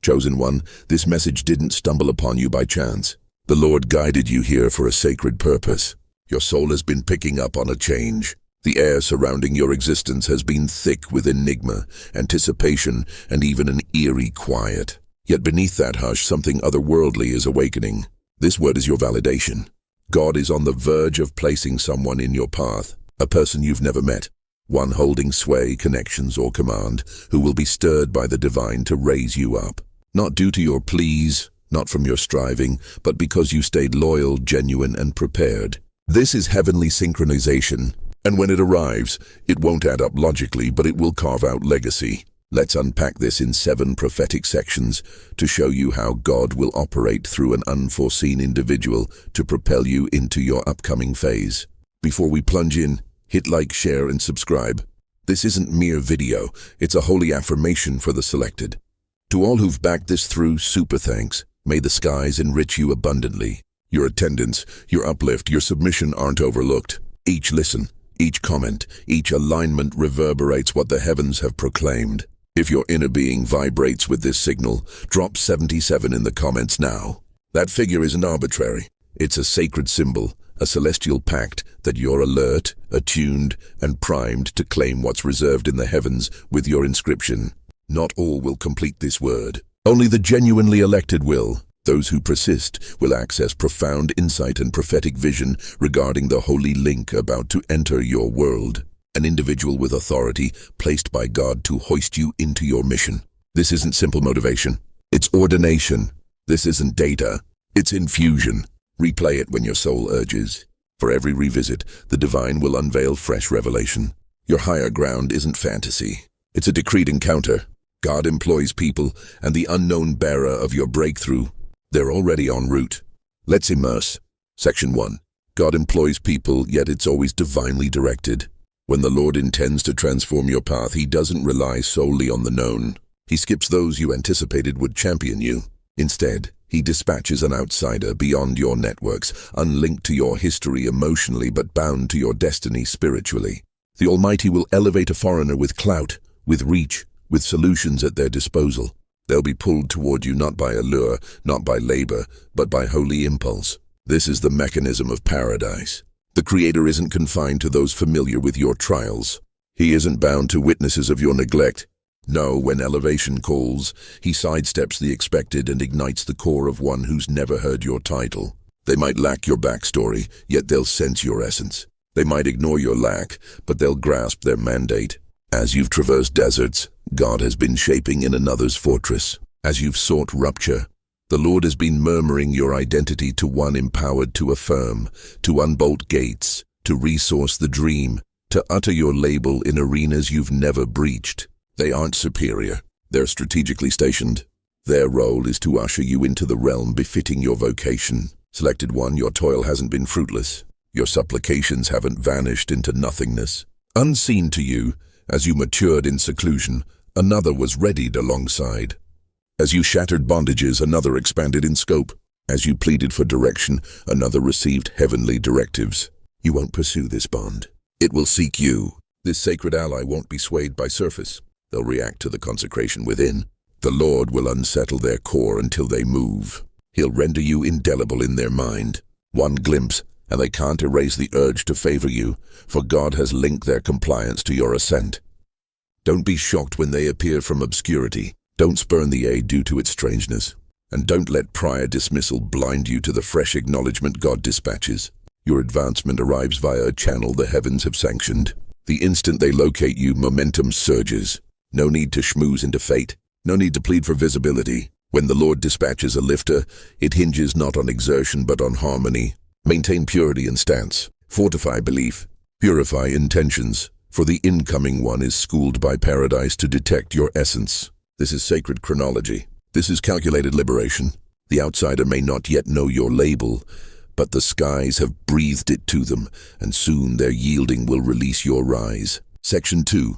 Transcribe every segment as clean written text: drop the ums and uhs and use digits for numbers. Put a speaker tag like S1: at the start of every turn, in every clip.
S1: Chosen one, this message didn't stumble upon you by chance. The Lord guided you here for a sacred purpose. Your soul has been picking up on a change. The air surrounding your existence has been thick with enigma, anticipation, and even an eerie quiet. Yet beneath that hush, something otherworldly is awakening. This word is your validation. God is on the verge of placing someone in your path, a person you've never met, one holding sway, connections, or command, who will be stirred by the divine to raise you up. Not due to your pleas, not from your striving, but because you stayed loyal, genuine, and prepared. This is heavenly synchronization, and when it arrives, it won't add up logically, but it will carve out legacy. Let's unpack this in 7 prophetic sections to show you how God will operate through an unforeseen individual to propel you into your upcoming phase. Before we plunge in, hit like, share, and subscribe. This isn't mere video, it's a holy affirmation for the selected. To all who've backed this through, super thanks. May the skies enrich you abundantly. Your attendance, your uplift, your submission aren't overlooked. Each listen, each comment, each alignment reverberates what the heavens have proclaimed. If your inner being vibrates with this signal, drop 77 in the comments now. That figure isn't arbitrary. It's a sacred symbol, a celestial pact that you're alert, attuned, and primed to claim what's reserved in the heavens with your inscription. Not all will complete this word. Only the genuinely elected will. Those who persist will access profound insight and prophetic vision regarding the holy link about to enter your world. An individual with authority placed by God to hoist you into your mission. This isn't simple motivation. It's ordination. This isn't data. It's infusion. Replay it when your soul urges. For every revisit, the divine will unveil fresh revelation. Your higher ground isn't fantasy. It's a decreed encounter. God employs people, and the unknown bearer of your breakthrough, they're already en route. Let's immerse. Section 1. God employs people, yet it's always divinely directed. When the Lord intends to transform your path, He doesn't rely solely on the known. He skips those you anticipated would champion you. Instead, He dispatches an outsider beyond your networks, unlinked to your history emotionally but bound to your destiny spiritually. The Almighty will elevate a foreigner with clout, with reach, with solutions at their disposal. They'll be pulled toward you not by allure, not by labor, but by holy impulse. This is the mechanism of paradise. The Creator isn't confined to those familiar with your trials. He isn't bound to witnesses of your neglect. No, when elevation calls, He sidesteps the expected and ignites the core of one who's never heard your title. They might lack your backstory, yet they'll sense your essence. They might ignore your lack, but they'll grasp their mandate. As you've traversed deserts, God has been shaping in another's fortress. As you've sought rupture, the Lord has been murmuring your identity to one empowered to affirm, to unbolt gates, to resource the dream, to utter your label in arenas you've never breached. They aren't superior. They're strategically stationed. Their role is to usher you into the realm befitting your vocation. Selected one, your toil hasn't been fruitless. Your supplications haven't vanished into nothingness. Unseen to you, as you matured in seclusion, another was readied alongside. As you shattered bondages, another expanded in scope. As you pleaded for direction, another received heavenly directives. You won't pursue this bond. It will seek you. This sacred ally won't be swayed by surface. They'll react to the consecration within. The Lord will unsettle their core until they move. He'll render you indelible in their mind. One glimpse, and they can't erase the urge to favor you, for God has linked their compliance to your ascent. Don't be shocked when they appear from obscurity. Don't spurn the aid due to its strangeness. And don't let prior dismissal blind you to the fresh acknowledgement God dispatches. Your advancement arrives via a channel the heavens have sanctioned. The instant they locate you, momentum surges. No need to schmooze into fate. No need to plead for visibility. When the Lord dispatches a lifter, it hinges not on exertion but on harmony. Maintain purity and stance. Fortify belief. Purify intentions. For the incoming one is schooled by paradise to detect your essence. This is sacred chronology. This is calculated liberation. The outsider may not yet know your label, but the skies have breathed it to them, and soon their yielding will release your rise. Section 2.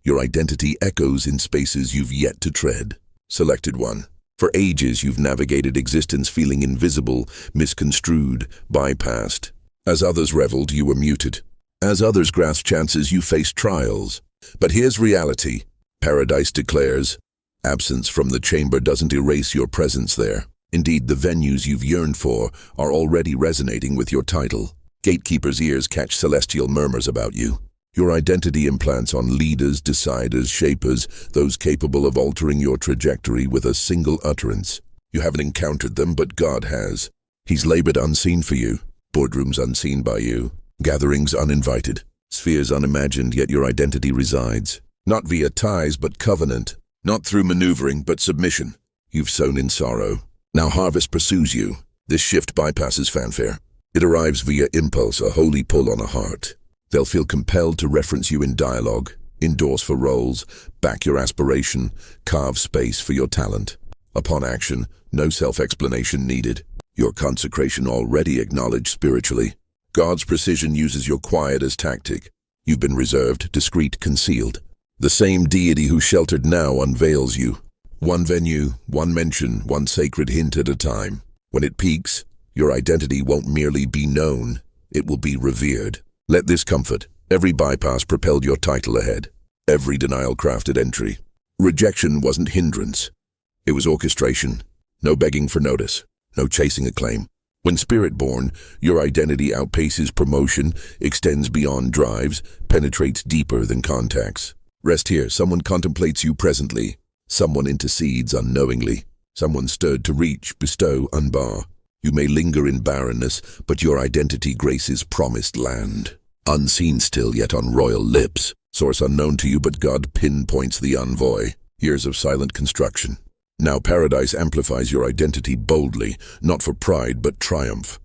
S1: Your identity echoes in spaces you've yet to tread. Selected one. For ages you've navigated existence feeling invisible, misconstrued, bypassed. As others reveled, you were muted. As others grasped chances, you faced trials. But here's reality. Paradise declares, Absence from the chamber doesn't erase your presence there. Indeed, the venues you've yearned for are already resonating with your title. Gatekeepers' ears catch celestial murmurs about you. Your identity implants on leaders, deciders, shapers, those capable of altering your trajectory with a single utterance. You haven't encountered them, but God has. He's labored unseen for you, boardrooms unseen by you, gatherings uninvited, spheres unimagined, yet your identity resides. Not via ties, but covenant. Not through maneuvering, but submission. You've sown in sorrow. Now harvest pursues you. This shift bypasses fanfare. It arrives via impulse, a holy pull on a heart. They'll feel compelled to reference you in dialogue, endorse for roles, back your aspiration, carve space for your talent. Upon action, no self-explanation needed. Your consecration already acknowledged spiritually. God's precision uses your quiet as tactic. You've been reserved, discreet, concealed. The same deity who sheltered now unveils you. One venue, one mention, one sacred hint at a time. When it peaks, your identity won't merely be known, it will be revered. Let this comfort. Every bypass propelled your title ahead. Every denial crafted entry. Rejection wasn't hindrance. It was orchestration. No begging for notice. No chasing acclaim. When spirit-born, your identity outpaces promotion, extends beyond drives, penetrates deeper than contacts. Rest here. Someone contemplates you presently. Someone intercedes unknowingly. Someone stirred to reach, bestow, unbar. You may linger in barrenness, but your identity graces promised land. Unseen still, yet on royal lips. Source unknown to you, but God pinpoints the envoy. Years of silent construction. Now paradise amplifies your identity boldly, not for pride, but triumph.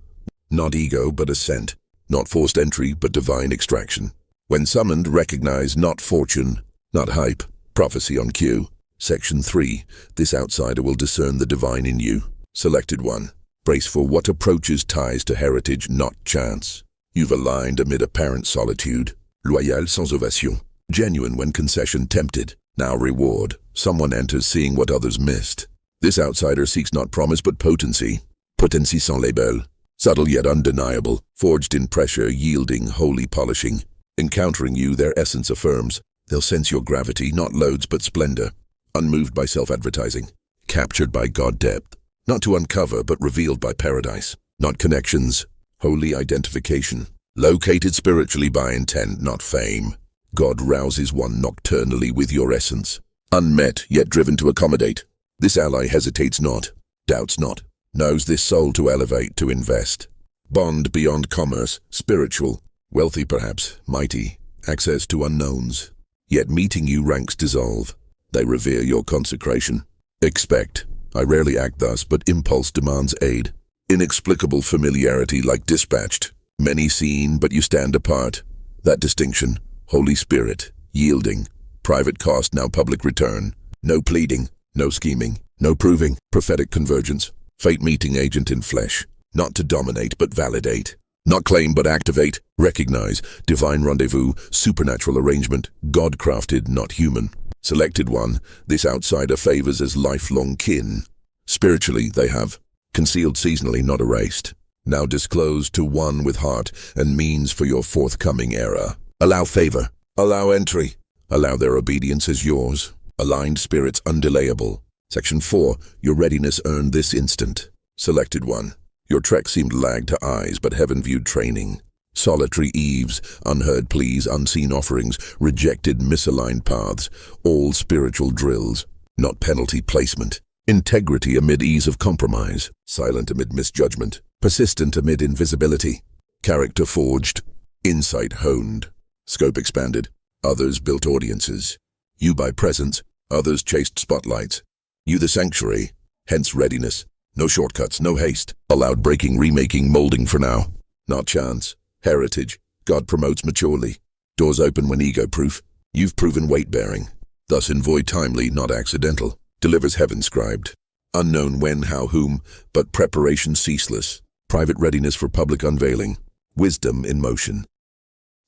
S1: Not ego, but ascent. Not forced entry, but divine extraction. When summoned, recognize not fortune, not hype, prophecy on cue. Section 3. This outsider will discern the divine in you. Selected one. Brace for what approaches ties to heritage, not chance. You've aligned amid apparent solitude. Loyal sans ovation. Genuine when concession tempted. Now reward. Someone enters seeing what others missed. This outsider seeks not promise but potency. Potency sans label. Subtle yet undeniable. Forged in pressure, yielding, wholly polishing. Encountering you, their essence affirms. They'll sense your gravity, not loads but splendor. Unmoved by self-advertising. Captured by God depth. Not to uncover, but revealed by paradise. Not connections. Holy identification. Located spiritually by intent, not fame. God rouses one nocturnally with your essence. Unmet, yet driven to accommodate. This ally hesitates not, doubts not, knows this soul to elevate, to invest. Bond beyond commerce, spiritual, wealthy perhaps, mighty, access to unknowns. Yet meeting you ranks dissolve. They revere your consecration. Expect. I rarely act thus, but impulse demands aid. Inexplicable familiarity like dispatched. Many seen, but you stand apart. That distinction. Holy Spirit. Yielding. Private cost, now public return. No pleading. No scheming. No proving. Prophetic convergence. Fate meeting agent in flesh. Not to dominate, but validate. Not claim, but activate. Recognize. Divine rendezvous. Supernatural arrangement. God-crafted, not human. Selected one. This outsider favors as lifelong kin. Spiritually, they have. Concealed seasonally, not erased. Now disclosed to one with heart and means for your forthcoming era. Allow favor. Allow entry. Allow their obedience as yours. Aligned spirits undelayable. Section 4. Your readiness earned this instant. Selected one. Your trek seemed lagged to eyes, but heaven viewed training. Solitary eves, unheard pleas, unseen offerings, rejected misaligned paths, all spiritual drills, not penalty placement. Integrity amid ease of compromise, silent amid misjudgment, persistent amid invisibility. Character forged, insight honed, scope expanded. Others built audiences. You by presence, others chased spotlights. You the sanctuary, hence readiness. No shortcuts, no haste. Allowed breaking, remaking, molding for now. Not chance. Heritage. God promotes maturely. Doors open when ego-proof. You've proven weight-bearing. Thus envoy timely, not accidental. Delivers heaven scribed. Unknown when, how, whom, but preparation ceaseless. Private readiness for public unveiling. Wisdom in motion.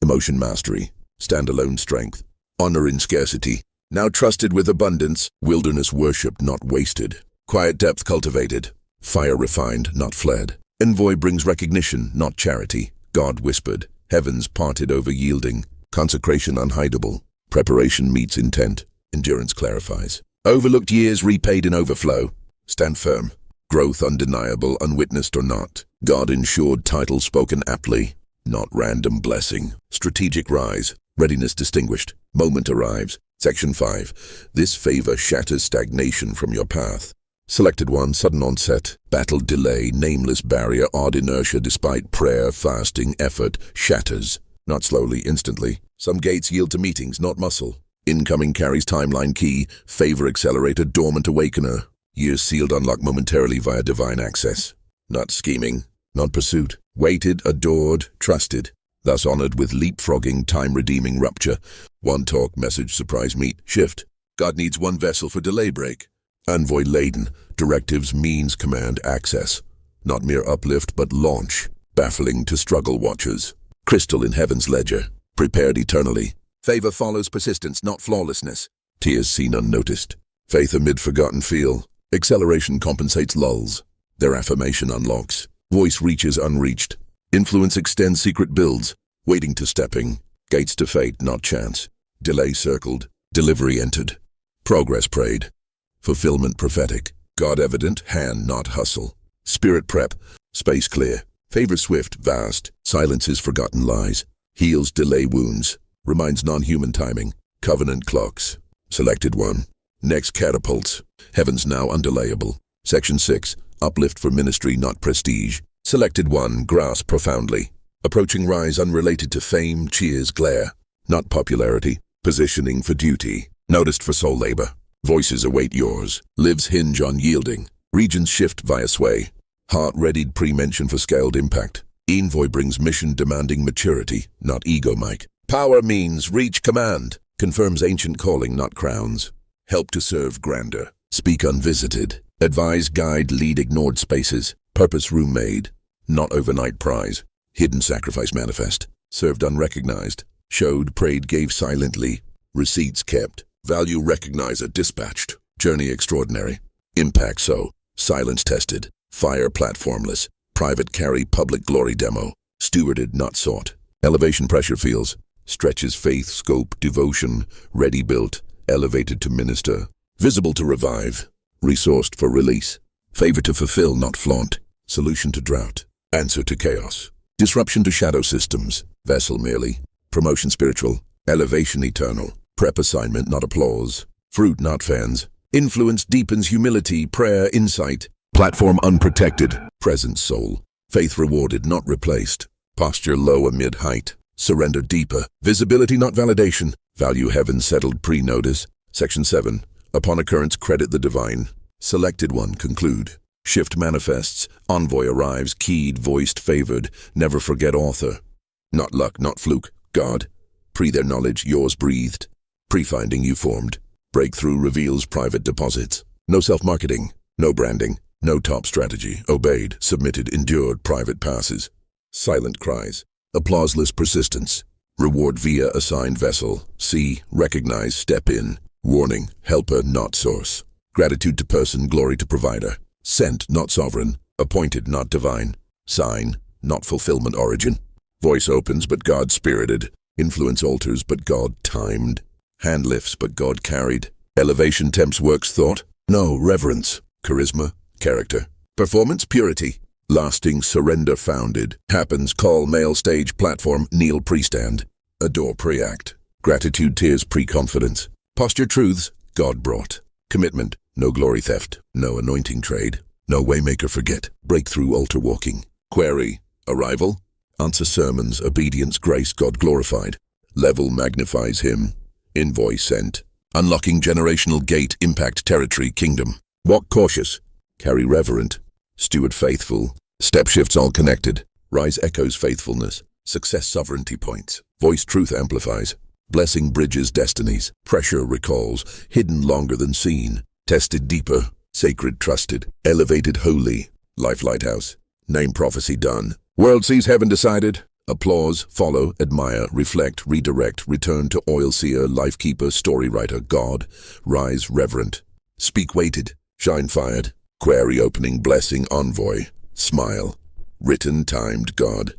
S1: Emotion mastery. Standalone strength. Honor in scarcity. Now trusted with abundance. Wilderness worship not wasted. Quiet depth cultivated. Fire refined, not fled. Envoy brings recognition, not charity. God whispered. Heavens parted over yielding. Consecration unhideable. Preparation meets intent. Endurance clarifies. Overlooked years repaid in overflow. Stand firm. Growth undeniable, unwitnessed or not. God-ensured title spoken aptly. Not random blessing. Strategic rise. Readiness distinguished. Moment arrives. Section 5. This favor shatters stagnation from your path. Selected 1. Sudden onset. Battle delay. Nameless barrier. Odd inertia despite prayer, fasting, effort. Shatters. Not slowly, instantly. Some gates yield to meetings, not muscle. Incoming carries timeline key. Favor accelerator. Dormant awakener. Years sealed unlock momentarily via divine access. Not scheming. Not pursuit. Waited, adored, trusted. Thus honored with leapfrogging, time-redeeming rupture. One talk, message, surprise meet, shift. God needs one vessel for delay break. Envoy laden. Directives, means, command, access. Not mere uplift, but launch. Baffling to struggle watchers. Crystal in heaven's ledger. Prepared eternally. Favor follows persistence, not flawlessness. Tears seen unnoticed. Faith amid forgotten feel. Acceleration compensates lulls. Their affirmation unlocks. Voice reaches unreached. Influence extends secret builds. Waiting to stepping. Gates to fate, not chance. Delay circled. Delivery entered. Progress prayed. Fulfillment prophetic. God evident, hand not hustle. Spirit prep. Space clear. Favor swift, vast. Silences forgotten lies. Heals delay wounds. Reminds non-human timing. Covenant clocks. Selected 1. Next catapults. Heavens now undelayable. Section 6. Uplift for ministry, not prestige. Selected 1. Grasp profoundly. Approaching rise unrelated to fame, cheers, glare. Not popularity. Positioning for duty. Noticed for soul labor. Voices await yours. Lives hinge on yielding. Regions shift via sway. Heart readied pre-mention for scaled impact. Envoy brings mission demanding maturity, not ego mic. Power means reach command. Confirms ancient calling, not crowns. Help to serve grander. Speak unvisited. Advise, guide, lead ignored spaces. Purpose room made. Not overnight prize. Hidden sacrifice manifest. Served unrecognized. Showed, prayed, gave silently. Receipts kept. Value recognizer dispatched. Journey extraordinary. Impact so. Silence tested. Fire platformless. Private carry public glory demo. Stewarded not sought. Elevation pressure feels. Stretches faith, scope, devotion. Ready built. Elevated to minister. Visible to revive. Resourced for release. Favor to fulfill, not flaunt. Solution to drought. Answer to chaos. Disruption to shadow systems. Vessel merely. Promotion spiritual. Elevation eternal. Prep assignment, not applause. Fruit, not fans. Influence deepens humility, prayer, insight. Platform unprotected. Present soul. Faith rewarded, not replaced. Posture low amid height. Surrender deeper. Visibility, not validation. Value heaven settled pre-notice. Section 7. Upon occurrence, credit the divine. Selected 1. Conclude. Shift manifests. Envoy arrives. Keyed, voiced, favored. Never forget author. Not luck, not fluke. God. Pre their knowledge, yours breathed. Pre-finding you formed. Breakthrough reveals private deposits. No self-marketing. No branding. No top strategy. Obeyed, submitted, endured, private passes. Silent cries. Applauseless persistence. Reward via assigned vessel. See, recognize, step in. Warning, helper, not source. Gratitude to person, glory to provider. Sent, not sovereign. Appointed, not divine. Sign, not fulfillment origin. Voice opens, but God spirited. Influence alters, but God timed. Hand lifts, but God carried. Elevation tempts works thought. No, reverence. Charisma, character. Performance, purity. Lasting surrender founded. Happens, call, mail, stage, platform, kneel, pre-stand. Adore, pre-act. Gratitude, tears, pre-confidence. Posture, truths, God brought. Commitment, no glory theft. No anointing trade. No waymaker forget. Breakthrough, altar walking. Query, arrival. Answer sermons, obedience, grace, God glorified. Level magnifies him. Invoice sent. Unlocking generational gate, impact, territory, kingdom. Walk cautious. Carry reverent. Steward faithful. Step shifts all connected. Rise echoes faithfulness. Success sovereignty points. Voice truth amplifies. Blessing bridges destinies. Pressure recalls. Hidden longer than seen. Tested deeper. Sacred trusted. Elevated holy. Life lighthouse. Name prophecy done. World sees heaven decided. Applause, follow, admire, reflect, redirect, return to oil seer, life keeper, story writer, God. Rise reverent. Speak weighted. Shine fired. Query opening, blessing, envoy. Smile. Written, timed, God.